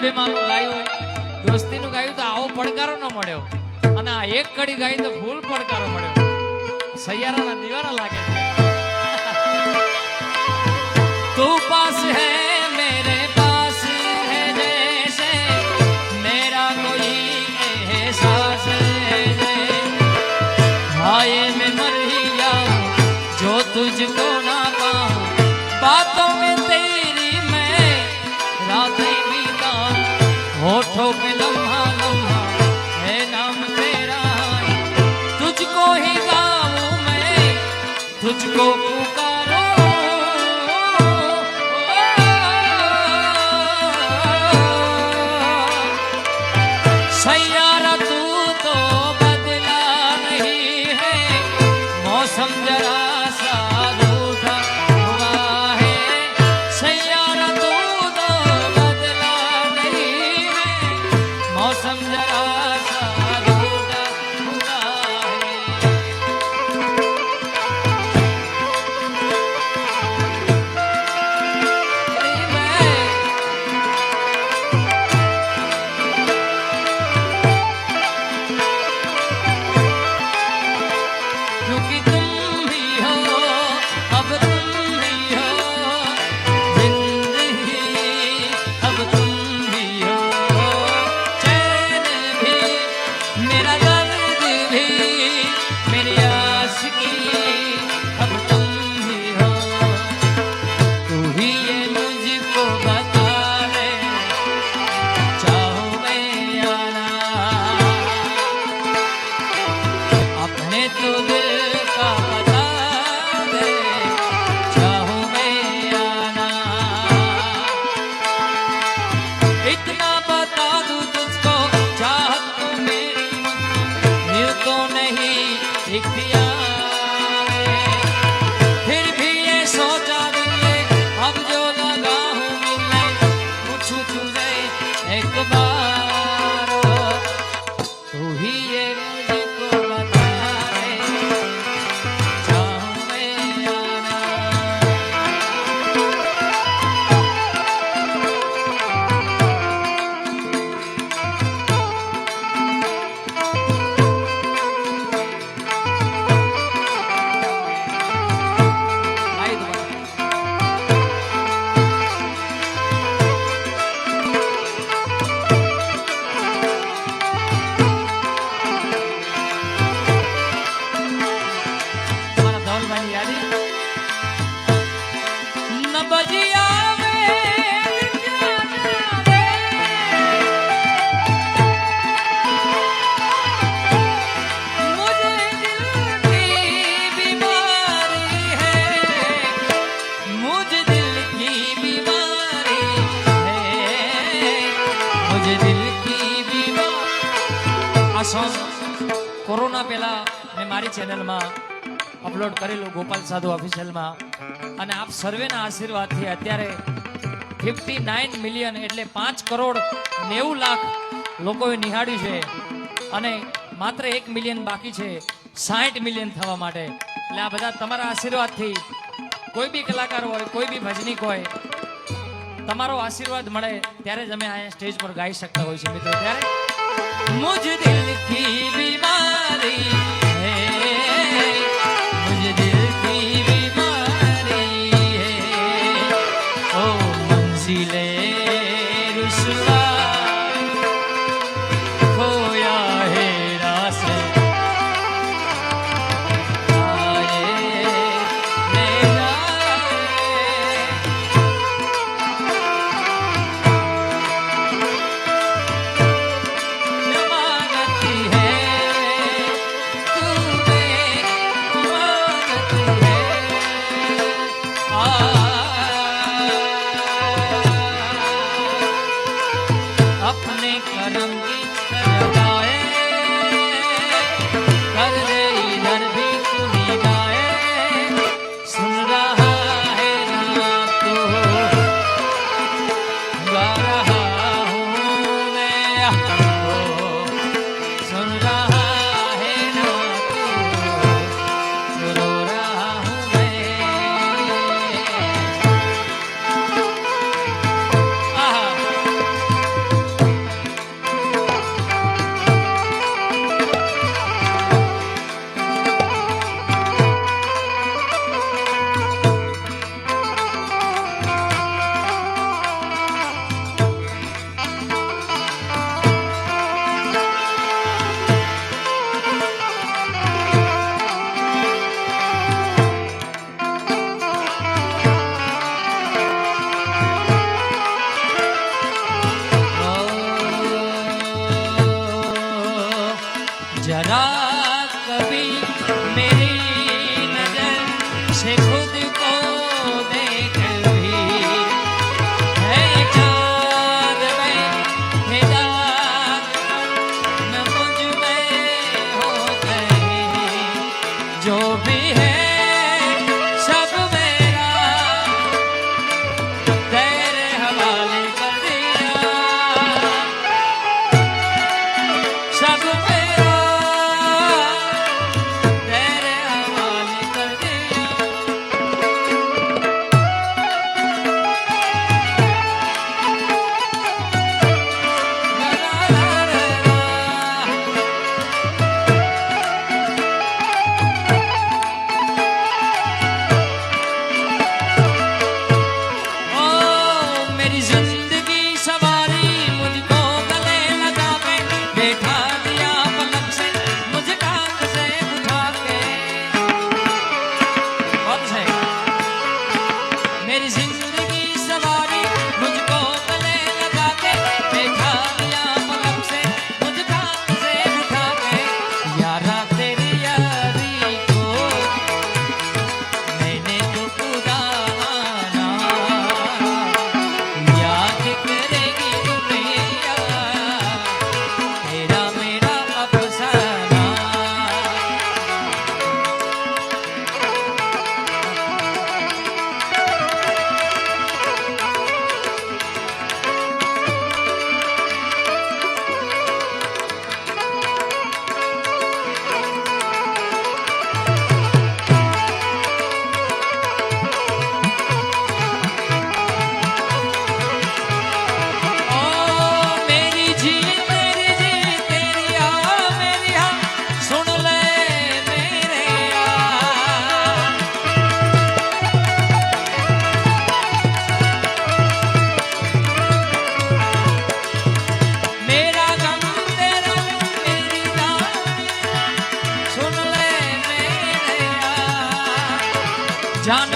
અભિમાનનું ગાયું દોસ્તીનું ગાયું તો આવો પડકારો ન મળ્યો અને આ એક કડી ગાઈ તો ફૂલ પડકારો મળ્યો સૈયારાના દીવાના લાગે તું પાસ હે મેરે પાસ હે જૈસે મેરા કોઈ એહસાસ હે हाय मैं मर ही जाऊं जो तुझको ना पाऊं बातों में तेरी मैं रातें बीताऊं होठों पे लम्हा लम्हा है नाम तेरा तुझको ही गाऊं मैं तुझको पुकारो सैयारा तू तो मौसम जरा सा रूठा हुआ है सैयारा तू तो बदला नहीं है मौसम जरा सा रूठा हुआ क्योंकि फिर भी ये सोचा दिले अब जो लगा हूँ मिलने पूछू तुझे एक बार तू ही ये मुझको बता दे चाहूँ मैं आना कोरोना पहला मैं मारी चैनल में अपलोड करेलू गोपाल साधु ऑफिशियल में અને આપ સર્વેના આશીર્વાદથી અત્યારે 59 મિલિયન એટલે 5 કરોડ 90 લાખ લોકોએ નિહાળ્યું છે અને માત્ર 1 મિલિયન બાકી છે 60 મિલિયન થવા માટે એટલે આ બધા તમારા આશીર્વાદથી કોઈ બી કલાકાર હોય કોઈ બી ભજનીક હોય તમારો આશીર્વાદ મળે ત્યારે જ અમે આ સ્ટેજ પર ગાઈ શકતા હોય છે મિત્રો ત્યારે मुझ दिल की बीमारी है मुझ दिल की बीमारी है ओ मंजिले रुसवा खोया है रास्ते आए ले जाए જાન